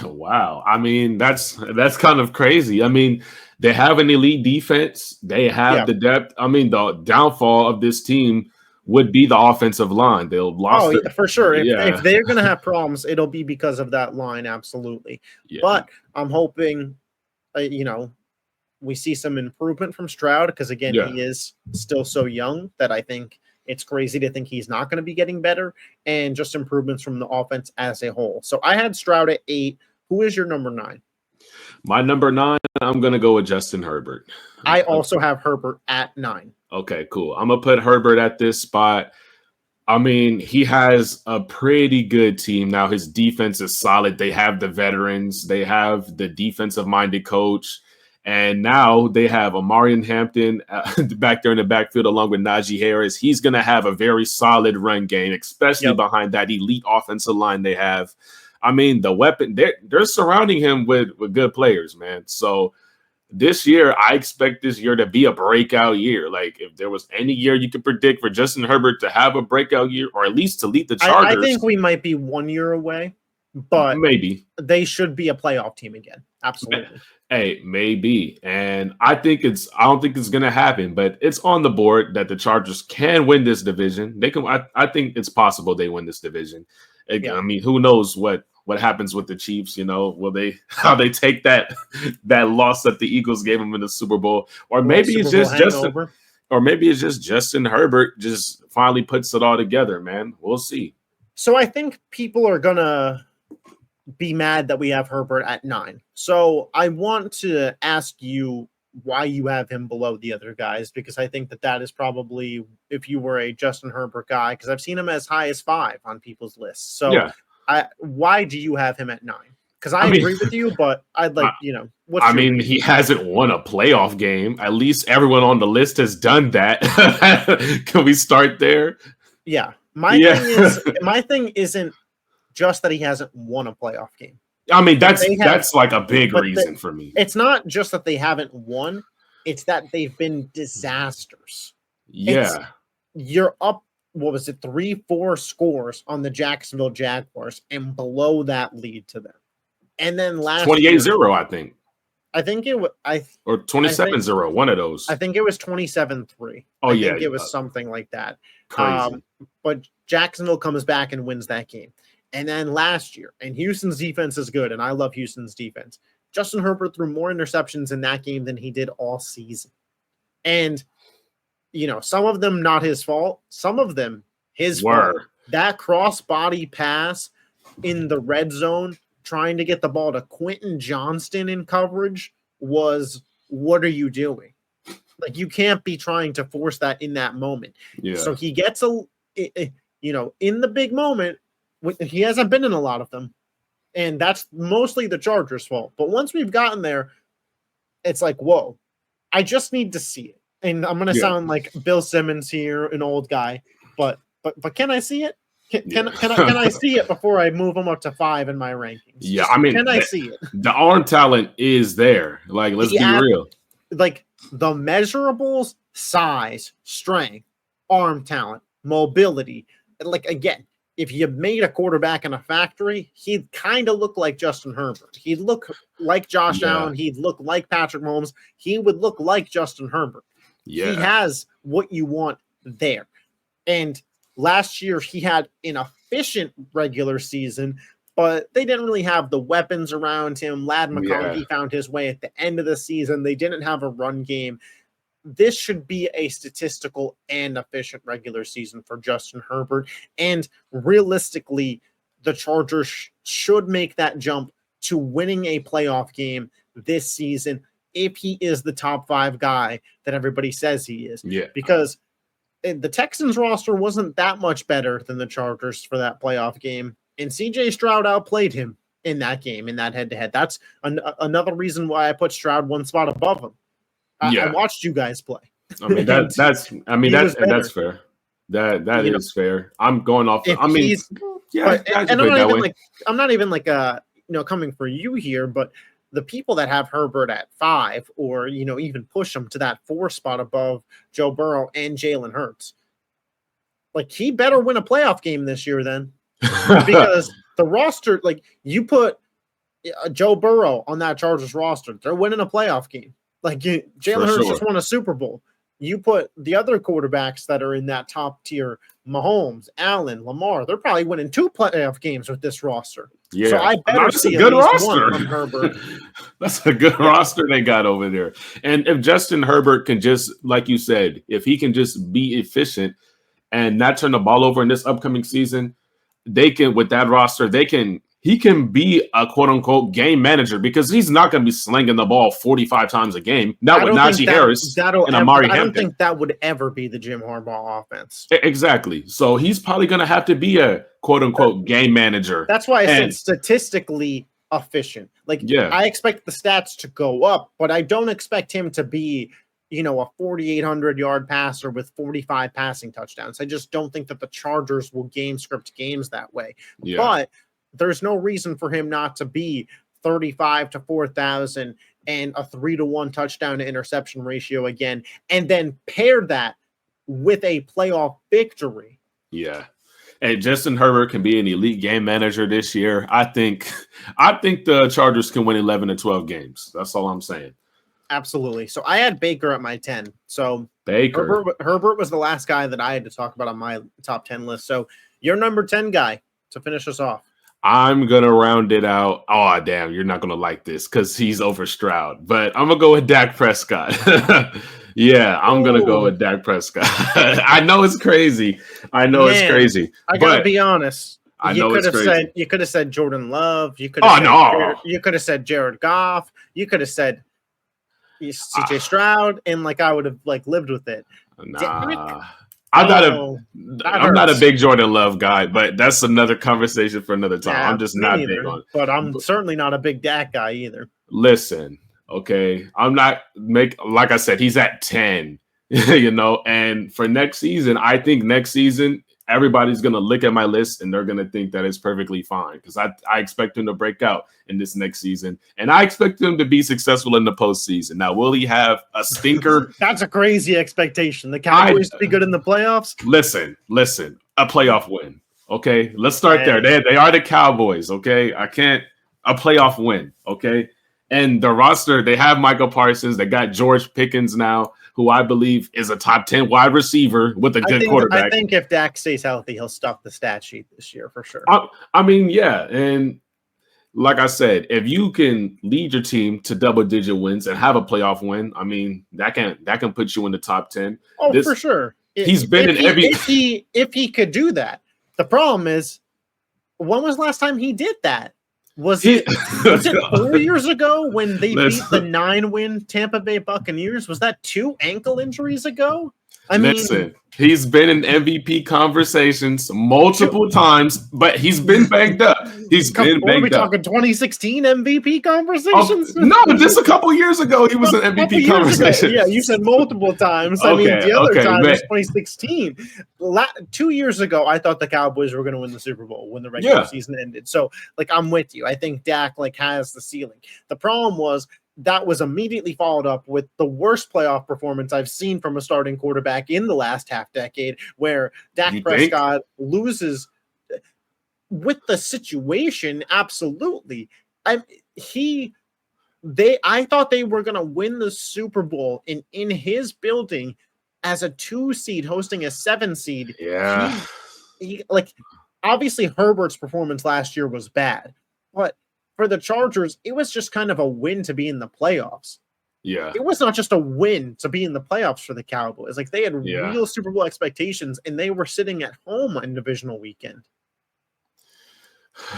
Wow. I mean, that's kind of crazy. I mean, they have an elite defense. They have the depth. I mean, the downfall of this team would be the offensive line. They'll for sure. If they're going to have problems, it'll be because of that line. Absolutely. Yeah. But I'm hoping, we see some improvement from Stroud because, again, he is still so young that I think it's crazy to think he's not going to be getting better, and just improvements from the offense as a whole. So I had Stroud at 8. Who is your number 9? My number 9, I'm going to go with Justin Herbert. I also have Herbert at 9. Okay, cool. I'm going to put Herbert at this spot. I mean, he has a pretty good team now. His defense is solid. They have the veterans. They have the defensive-minded coach. And now they have Amarian Hampton back there in the backfield along with Najee Harris. He's going to have a very solid run game, especially behind that elite offensive line they have. I mean, the weapon, they're surrounding him with good players, man. So this year, I expect this year to be a breakout year. Like, if there was any year you could predict for Justin Herbert to have a breakout year, or at least to lead the Chargers. I think we might be 1 year away, but maybe they should be a playoff team again. Absolutely. Hey, maybe. And I don't think it's going to happen, but it's on the board that the Chargers can win this division. They can. I think it's possible they win this division. I mean, who knows what happens with the Chiefs? How they take that loss that the Eagles gave them in the Super Bowl, or maybe it's just Justin Herbert just finally puts it all together, man. We'll see. So I think people are gonna be mad that we have Herbert at 9. So I want to ask you why you have him below the other guys, because I think that is probably, if you were a Justin Herbert guy, because I've seen him as high as 5 on people's lists. So yeah. Why do you have him at 9? Because I agree with you, but I'd like, he hasn't won a playoff game. At least everyone on the list has done that. Can we start there? Yeah. My thing isn't just that he hasn't won a playoff game. I mean, that's like a big reason for me. It's not just that they haven't won. It's that they've been disasters. Yeah. You're up, 3-4 scores on the Jacksonville Jaguars and below that lead to them. And then last 28-0, I think. I think it was or 27-0, one of those. I think it was 27-3. I think it was something like that. Crazy. But Jacksonville comes back and wins that game. And then last year, and Houston's defense is good, and I love Houston's defense. Justin Herbert threw more interceptions in that game than he did all season. And, some of them not his fault, some of them his fault. That cross-body pass in the red zone, trying to get the ball to Quentin Johnston in coverage was, what are you doing? Like, you can't be trying to force that in that moment. Yeah. So he gets in the big moment, he hasn't been in a lot of them, and that's mostly the Chargers' fault. But once we've gotten there, it's like, whoa, I just need to see it. And I'm going to sound like Bill Simmons here, an old guy, but can I see it? Can I see it before I move him up to 5 in my rankings? Yeah, I mean, can I see it? The arm talent is there. Like, let's be real. Like, the measurables, size, strength, arm talent, mobility. Like, again, if you made a quarterback in a factory, he'd kind of look like Justin Herbert. He'd look like Josh Allen. He'd look like Patrick Mahomes. He would look like Justin Herbert. Yeah. He has what you want there. And last year, he had an efficient regular season, but they didn't really have the weapons around him. Ladd McConkey found his way at the end of the season. They didn't have a run game. This should be a statistical and efficient regular season for Justin Herbert. And realistically, the Chargers should make that jump to winning a playoff game this season if he is the top 5 guy that everybody says he is. Yeah. Because the Texans roster wasn't that much better than the Chargers for that playoff game. And CJ Stroud outplayed him in that game, in that head-to-head. That's another reason why I put Stroud one spot above him. I watched you guys play. I mean, that's fair. That is fair. I'm going off. I'm not even coming for you here, but the people that have Herbert at 5 or, even push him to that 4 spot above Joe Burrow and Jalen Hurts, like, he better win a playoff game this year then, because the roster, like, you put Joe Burrow on that Chargers roster, they're winning a playoff game. Like, Jalen Hurts just won a Super Bowl. You put the other quarterbacks that are in that top tier, Mahomes, Allen, Lamar, they're probably winning 2 playoff games with this roster. Yeah, so I better see a good roster from Herbert. That's a good roster they got over there. And if Justin Herbert can just, like you said, if he can just be efficient and not turn the ball over in this upcoming season, they can, with that roster, he can be a quote unquote game manager because he's not going to be slinging the ball 45 times a game. Not with Najee Harris and Amari Hampton. I don't think that would ever be the Jim Harbaugh offense. Exactly. So he's probably going to have to be a quote unquote game manager. That's why I said statistically efficient. I expect the stats to go up, but I don't expect him to be, a 4,800 yard passer with 45 passing touchdowns. I just don't think that the Chargers will game script games that way. Yeah. But there's no reason for him not to be 35 to 4,000 and a 3-to-1 touchdown to interception ratio again, and then pair that with a playoff victory. Yeah. And Justin Herbert can be an elite game manager this year. I think the Chargers can win 11 to 12 games. That's all I'm saying. Absolutely. So I had Baker at my 10. So Baker. Herbert was the last guy that I had to talk about on my top 10 list. So your number 10 guy to finish us off. I'm going to round it out. Oh, damn. You're not going to like this because he's over Stroud. But I'm going to go with Dak Prescott. Yeah, I'm going to go with Dak Prescott. I know it's crazy. It's crazy. I got to be honest. You could have said Jordan Love. You could have said Jared Goff. You could have said CJ Stroud, and I would have lived with it. Nah. I'm not a big Jordan Love guy, but that's another conversation for another time. I'm just not big on it. But I'm certainly not a big Dak guy either. Listen, okay, I'm not like I said, he's at 10, and for next season, I think next season everybody's going to look at my list and they're going to think that it's perfectly fine because I expect him to break out in this next season, and I expect him to be successful in the postseason. Now, will he have a stinker? That's a crazy expectation. The Cowboys to be good in the playoffs? Listen, a playoff win. Okay, let's start there. They are the Cowboys, okay? A playoff win, okay? And the roster, they have Michael Parsons. They got George Pickens now, who I believe is a top 10 wide receiver with a good quarterback. I think if Dak stays healthy, he'll stuff the stat sheet this year for sure. Yeah. And like I said, if you can lead your team to double-digit wins and have a playoff win, that can put you in the top 10. Oh, for sure. He's been in every. If he could do that, the problem is, when was the last time he did that? Was it 4 years ago when they beat the 9-win Tampa Bay Buccaneers? Was that 2 ankle injuries ago? Listen, he's been in MVP conversations multiple times, but he's been banged up. Are we talking 2016 MVP conversations? No, just a couple years ago, he was an MVP conversation. Yeah, you said multiple times. The other time was 2016. 2 years ago, I thought the Cowboys were going to win the Super Bowl when the regular season ended. So, I'm with you. I think Dak has the ceiling. The problem was, that was immediately followed up with the worst playoff performance I've seen from a starting quarterback in the last half decade, where Dak Prescott loses with the situation. Absolutely. I thought they were going to win the Super Bowl in his building as a 2 seed hosting a 7 seed. Yeah. Obviously Herbert's performance last year was bad, but for the Chargers, it was just kind of a win to be in the playoffs. Yeah. It was not just a win to be in the playoffs for the Cowboys. They had real Super Bowl expectations, and they were sitting at home in divisional weekend.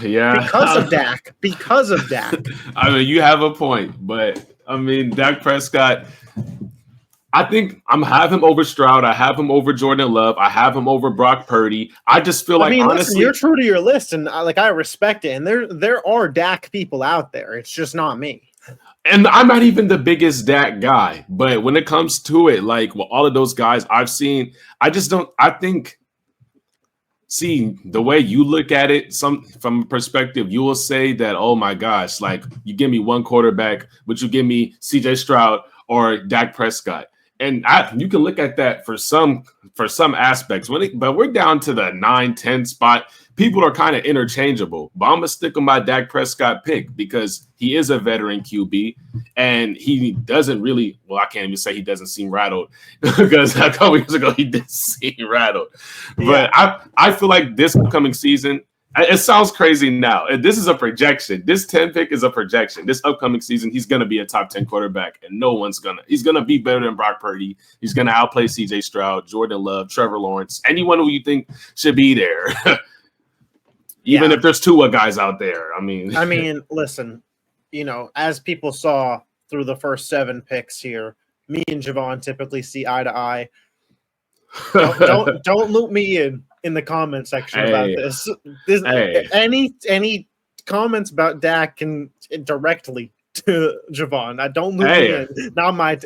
Yeah. Because of Dak. You have a point, but Dak Prescott, I think I have him over Stroud. I have him over Jordan Love. I have him over Brock Purdy. I just feel honestly, listen, you're true to your list, and I respect it. And there are Dak people out there. It's just not me. And I'm not even the biggest Dak guy, but when it comes to it, all of those guys I've seen, see, the way you look at it, from a perspective, you will say that, oh my gosh, you give me one quarterback, but you give me CJ Stroud or Dak Prescott. And you can look at that for some aspects. But we're down to the 9-10 spot. People are kind of interchangeable. But I'm going to stick with my Dak Prescott pick because he is a veteran QB. And he doesn't really – I can't even say he doesn't seem rattled because a couple years ago he did seem rattled. Yeah. But I feel like this upcoming season – it sounds crazy now. This is a projection. This 10 pick is a projection. This upcoming season, he's going to be a top 10 quarterback, and he's going to be better than Brock Purdy. He's going to outplay CJ Stroud, Jordan Love, Trevor Lawrence, anyone who you think should be there. Even if there's Tua guys out there. I mean, listen, as people saw through the first 7 picks here, me and JaVon typically see eye to eye. Don't loop me in the comment section about this. Any comments about Dak can directly to JaVon. I don't loop me in. Not my.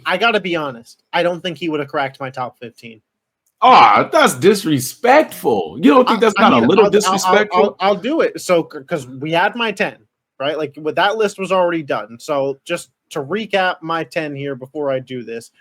I got to be honest. I don't think he would have cracked my top 15. Oh, that's disrespectful. You don't think that's a little disrespectful? I'll do it. So, because we had my 10, right? Like, that list was already done. So, just to recap my 10 here before I do this: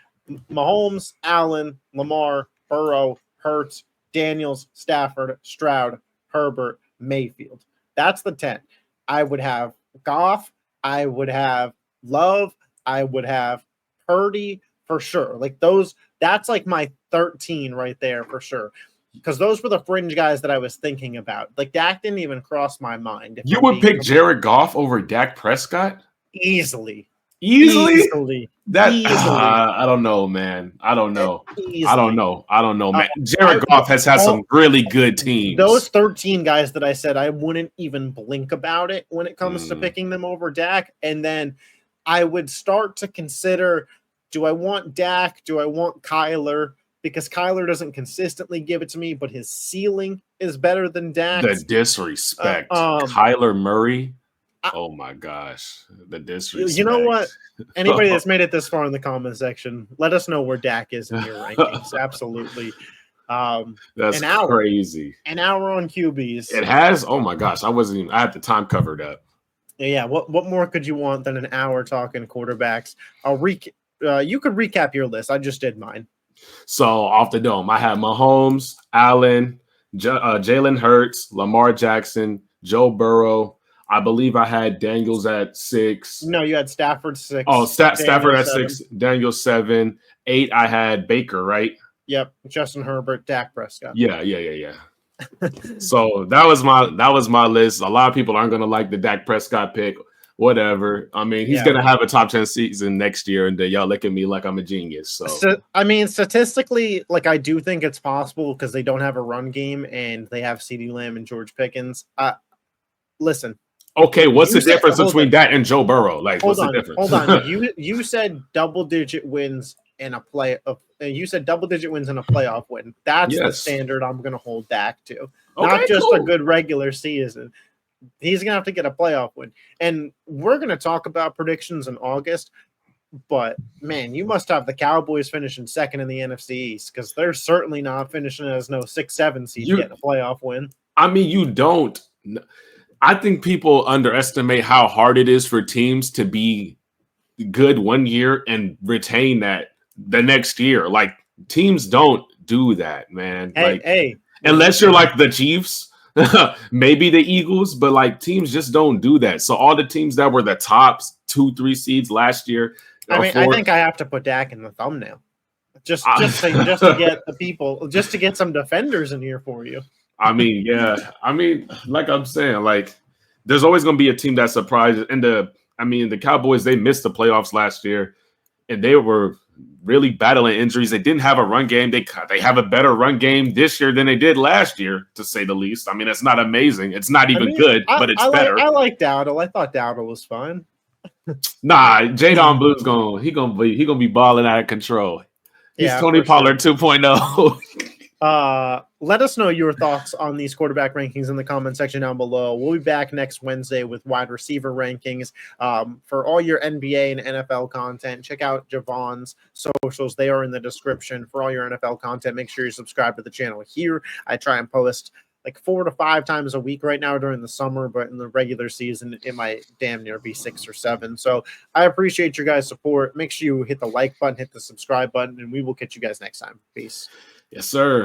Mahomes, Allen, Lamar, Burrow, Hurts, Daniels, Stafford, Stroud, Herbert, Mayfield. That's the 10. I would have Goff. I would have Love. I would have Purdy for sure. Like those, that's like my 13 right there for sure. Because those were the fringe guys that I was thinking about. Like Dak didn't even cross my mind. You would pick Jared Goff over Dak Prescott? Easily. I don't know, man. I don't know, man. Jared Goff has had some really good teams. Those 13 guys that I said, I wouldn't even blink about it when it comes to picking them over Dak. And then I would start to consider, do I want Dak? Do I want Kyler? Because Kyler doesn't consistently give it to me, but his ceiling is better than Dak. The disrespect. Kyler Murray. Oh my gosh. The disrespect. You know what? Anybody that's made it this far in the comment section, let us know where Dak is in your rankings. Absolutely. That's crazy. An hour on QBs. It has? Oh my gogosh. I had the time covered up. Yeah. What more could you want than an hour talking quarterbacks? You could recap your list. I just did mine. So off the dome, I had Mahomes, Allen, Jalen Hurts, Lamar Jackson, Joe Burrow. I believe I had Daniels at 6. No, you had Stafford 6. Oh, Stafford at 6, Daniels 7. 8, I had Baker, right? Yep, Justin Herbert, Dak Prescott. Yeah. So that was my list. A lot of people aren't going to like the Dak Prescott pick. Whatever. I mean, he's going to have a top 10 season next year, and y'all look at me like I'm a genius. So I mean, statistically, like I do think it's possible because they don't have a run game and they have CeeDee Lamb and George Pickens. Listen. Okay, what's the difference between that and Joe Burrow? Like, what's the difference? Hold on. You said double-digit wins in a playoff win. That's the standard I'm going to hold Dak to. Not just a good regular season. He's going to have to get a playoff win. And we're going to talk about predictions in August. But, man, you must have the Cowboys finishing second in the NFC East because they're certainly not finishing as no 6-7 seed getting a playoff win. I mean, you don't. I think people underestimate how hard it is for teams to be good one year and retain that the next year. Like, teams don't do that, man. Unless you're like the Chiefs, maybe the Eagles, but like teams just don't do that. So all the teams that were the top 2-3 seeds last year. I think I have to put Dak in the thumbnail. Just to get the people, just to get some defenders in here for you. I mean, yeah. I mean, like I'm saying, like there's always going to be a team that surprises. And the Cowboys, they missed the playoffs last year, and they were really battling injuries. They didn't have a run game. They have a better run game this year than they did last year, to say the least. I mean, it's not amazing. It's not even good, but it's better. I like Dowdle. I thought Dowdle was fun. Nah, Jadon Blue's gonna be balling out of control. He's Tony Pollard 2.0. Let us know your thoughts on these quarterback rankings in the comment section down below. We'll be back next Wednesday with wide receiver rankings. For all your NBA and NFL content, check out JaVon's socials. They are in the description. For all your NFL content, make sure you subscribe to the channel here. I try and post like 4 to 5 times a week right now during the summer, but in the regular season, it might damn near be 6 or 7. So I appreciate your guys' support. Make sure you hit the like button, hit the subscribe button, and we will catch you guys next time. Peace. Yes, sir.